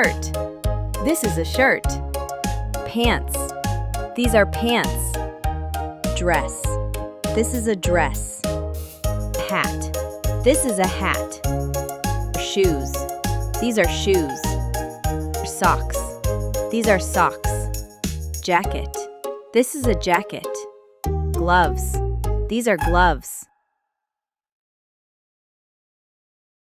shirt. This is a shirt. Pants. These are pants. Dress. This is a dress. Hat. This is a hat. Shoes. These are shoes. Socks. These are socks. Jacket. This is a jacket. Gloves. These are gloves.